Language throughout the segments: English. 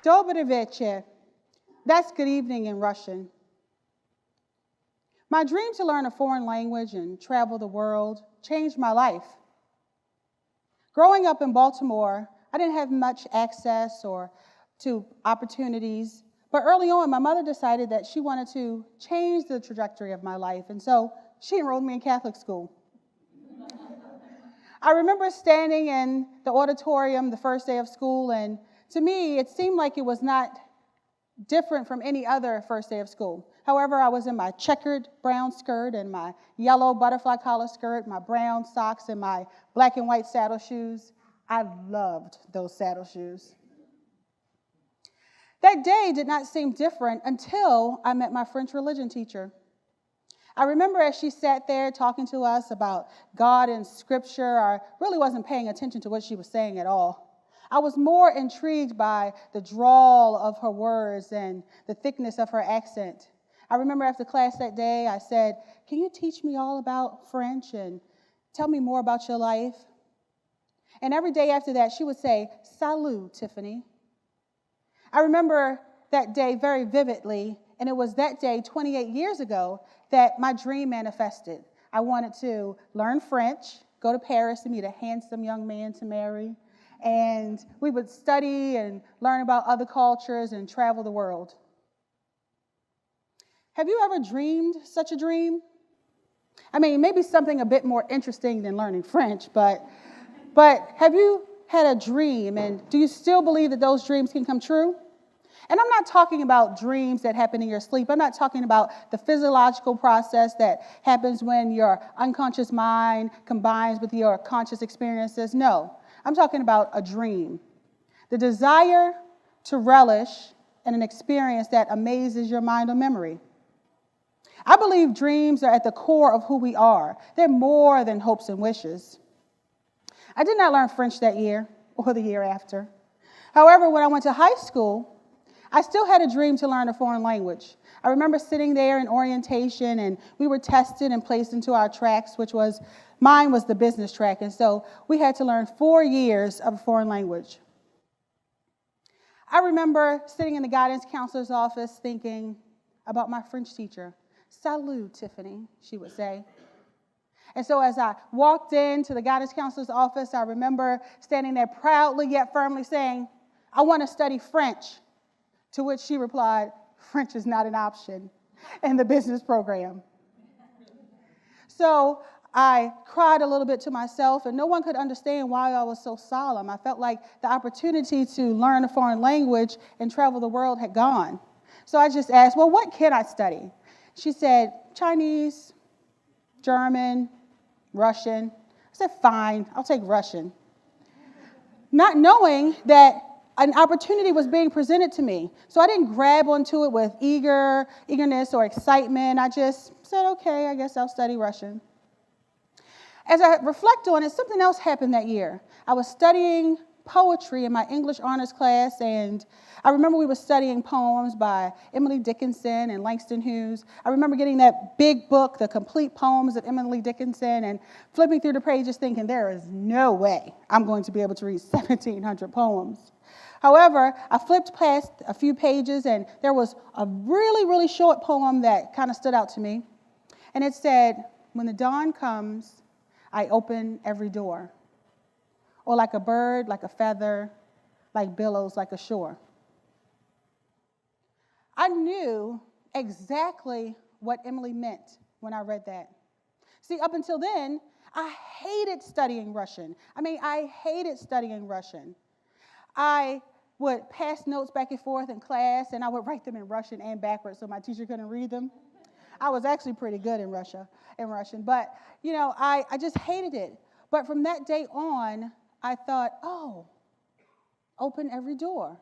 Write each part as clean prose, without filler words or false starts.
Dobry вечер. That's good evening in Russian. My dream to learn a foreign language and travel the world changed my life. Growing up in Baltimore, I didn't have much access to opportunities, but early on, my mother decided that she wanted to change the trajectory of my life, and so she enrolled me in Catholic school. I remember standing in the auditorium the first day of school, and to me, it seemed like it was not different from any other first day of school. However, I was in my checkered brown skirt and my yellow butterfly collar skirt, my brown socks, and my black and white saddle shoes. I loved those saddle shoes. That day did not seem different until I met my French religion teacher. I remember as she sat there talking to us about God and Scripture, I really wasn't paying attention to what she was saying at all. I was more intrigued by the drawl of her words and the thickness of her accent. I remember after class that day, I said, "Can you teach me all about French and tell me more about your life?" And every day after that, she would say, "Salut, Tiffany." I remember that day very vividly, and it was that day 28 years ago that my dream manifested. I wanted to learn French, go to Paris to meet a handsome young man to marry, and we would study and learn about other cultures and travel the world. Have you ever dreamed such a dream? I mean, maybe something a bit more interesting than learning French, but have you had a dream, and do you still believe that those dreams can come true? And I'm not talking about dreams that happen in your sleep. I'm not talking about the physiological process that happens when your unconscious mind combines with your conscious experiences. No, I'm talking about a dream. The desire to relish in an experience that amazes your mind or memory. I believe dreams are at the core of who we are. They're more than hopes and wishes. I did not learn French that year or the year after. However, when I went to high school, I still had a dream to learn a foreign language. I remember sitting there in orientation, and we were tested and placed into our tracks, mine was the business track, and so we had to learn 4 years of a foreign language. I remember sitting in the guidance counselor's office thinking about my French teacher. "Salut, Tiffany," she would say. And so as I walked into the guidance counselor's office, I remember standing there proudly yet firmly saying, "I want to study French." To which she replied, "French is not an option in the business program." So I cried a little bit to myself, and no one could understand why I was so solemn. I felt like the opportunity to learn a foreign language and travel the world had gone. So I just asked, "Well, what can I study?" She said, "Chinese, German, Russian." I said, "Fine, I'll take Russian." Not knowing that an opportunity was being presented to me. So I didn't grab onto it with eagerness or excitement. I just said, "Okay, I guess I'll study Russian." As I reflect on it, something else happened that year. I was studying poetry in my English honors class, and I remember we were studying poems by Emily Dickinson and Langston Hughes. I remember getting that big book, The Complete Poems of Emily Dickinson, and flipping through the pages thinking, there is no way I'm going to be able to read 1,700 poems. However, I flipped past a few pages, and there was a really, really short poem that kind of stood out to me. And it said, "When the dawn comes, I open every door. Or like a bird, like a feather, like billows, like a shore." I knew exactly what Emily meant when I read that. See, up until then, I hated studying Russian. I hated studying Russian. I would pass notes back and forth in class, and I would write them in Russian and backwards so my teacher couldn't read them. I was actually pretty good in Russian, but, I just hated it. But from that day on, I thought, open every door.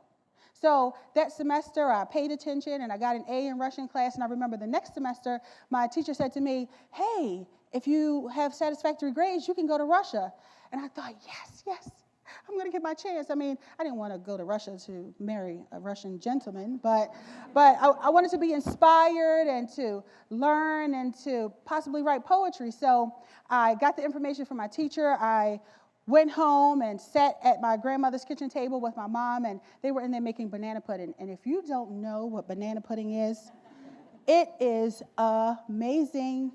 So that semester, I paid attention, and I got an A in Russian class, and I remember the next semester, my teacher said to me, "Hey, if you have satisfactory grades, you can go to Russia." And I thought, yes, I'm going to get my chance. I didn't want to go to Russia to marry a Russian gentleman, but I wanted to be inspired and to learn and to possibly write poetry. So I got the information from my teacher. I went home and sat at my grandmother's kitchen table with my mom, and they were in there making banana pudding. And if you don't know what banana pudding is, it is amazing.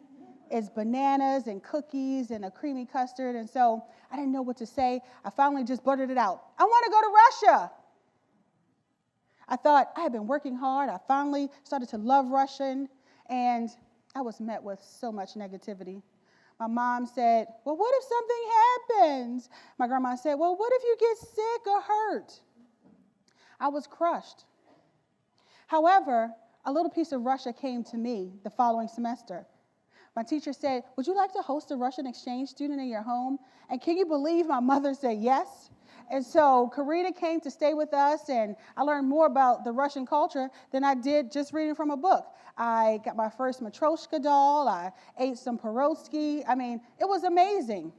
It's bananas and cookies and a creamy custard. And so I didn't know what to say. I finally just blurted it out. I want to go to Russia. I thought I had been working hard. I finally started to love Russian, and I was met with so much negativity. My mom said, well, what if something happens? My grandma said, well, what if you get sick or hurt? I was crushed. However, a little piece of Russia came to me the following semester. My teacher said, would you like to host a Russian exchange student in your home? And can you believe my mother said yes? And so Karina came to stay with us, and I learned more about the Russian culture than I did just reading from a book. I got my first Matryoshka doll. I ate some pierogi. I mean, it was amazing.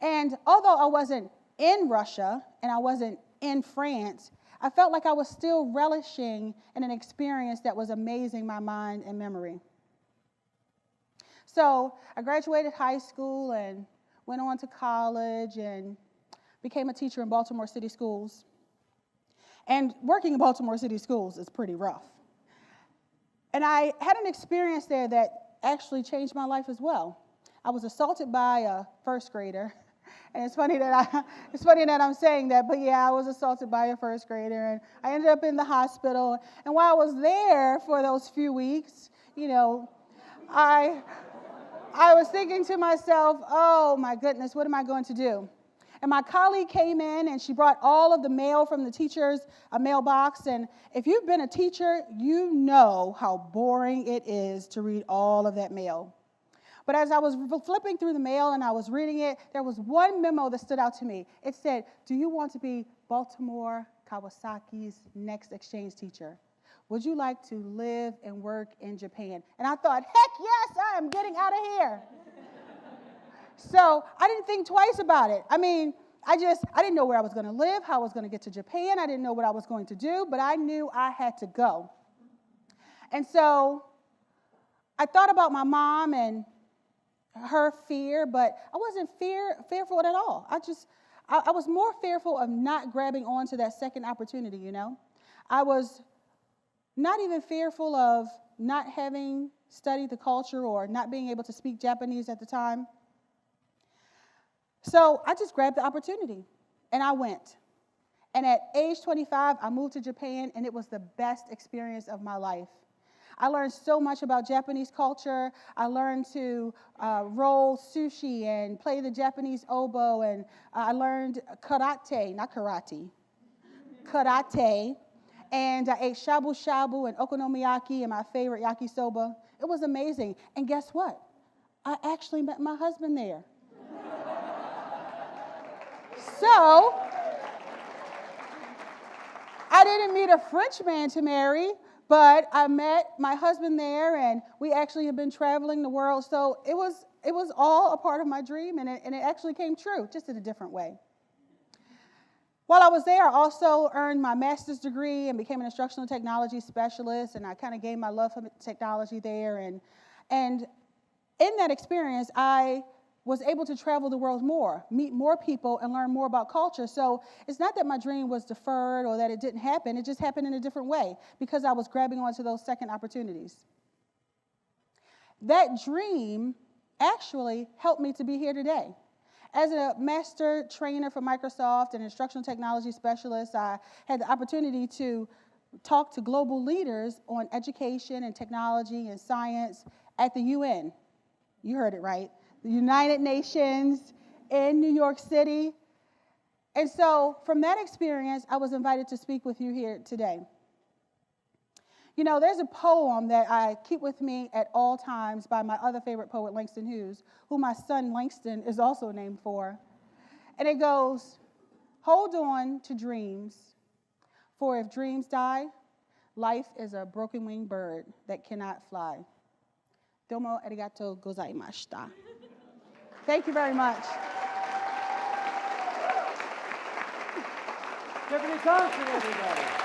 And although I wasn't in Russia and I wasn't in France, I felt like I was still relishing in an experience that was amazing my mind and memory. So I graduated high school and went on to college and became a teacher in Baltimore City schools. And working in Baltimore City schools is pretty rough. And I had an experience there that actually changed my life as well. I was assaulted by a first grader. And it's funny that I'm saying that, but yeah, I was assaulted by a first grader, and I ended up in the hospital. And while I was there for those few weeks, I was thinking to myself, oh my goodness, what am I going to do? And my colleague came in, and she brought all of the mail from the teacher's mailbox. And if you've been a teacher, you know how boring it is to read all of that mail. But as I was flipping through the mail and I was reading it, there was one memo that stood out to me. It said, do you want to be Baltimore Kawasaki's next exchange teacher? Would you like to live and work in Japan? And I thought, heck yes, I am getting out of here. So I didn't think twice about it. I mean, I didn't know where I was going to live, how I was going to get to Japan. I didn't know what I was going to do, but I knew I had to go. And so I thought about my mom and her fear, but I wasn't fearful at all. I was more fearful of not grabbing onto that second opportunity, I was not even fearful of not having studied the culture or not being able to speak Japanese at the time. So I just grabbed the opportunity, and I went. And at age 25, I moved to Japan, and it was the best experience of my life. I learned so much about Japanese culture. I learned to roll sushi and play the Japanese oboe, and I learned karate, and I ate shabu-shabu and okonomiyaki and my favorite yakisoba. It was amazing. And guess what? I actually met my husband there. So I didn't meet a French man to marry, but I met my husband there, and we actually have been traveling the world. So it was all a part of my dream, and it actually came true, just in a different way. While I was there, I also earned my master's degree and became an instructional technology specialist, and I kind of gained my love for technology there. And in that experience, I was able to travel the world more, meet more people, and learn more about culture. So it's not that my dream was deferred or that it didn't happen. It just happened in a different way because I was grabbing onto those second opportunities. That dream actually helped me to be here today. As a master trainer for Microsoft and instructional technology specialist, I had the opportunity to talk to global leaders on education and technology and science at the UN. You heard it right. The United Nations in New York City. And so from that experience, I was invited to speak with you here today. There's a poem that I keep with me at all times by my other favorite poet, Langston Hughes, who my son Langston is also named for. And it goes, hold on to dreams, for if dreams die, life is a broken-winged bird that cannot fly. Domo arigatou gozaimashita. Thank you very much. Tiffany Thompson, everybody.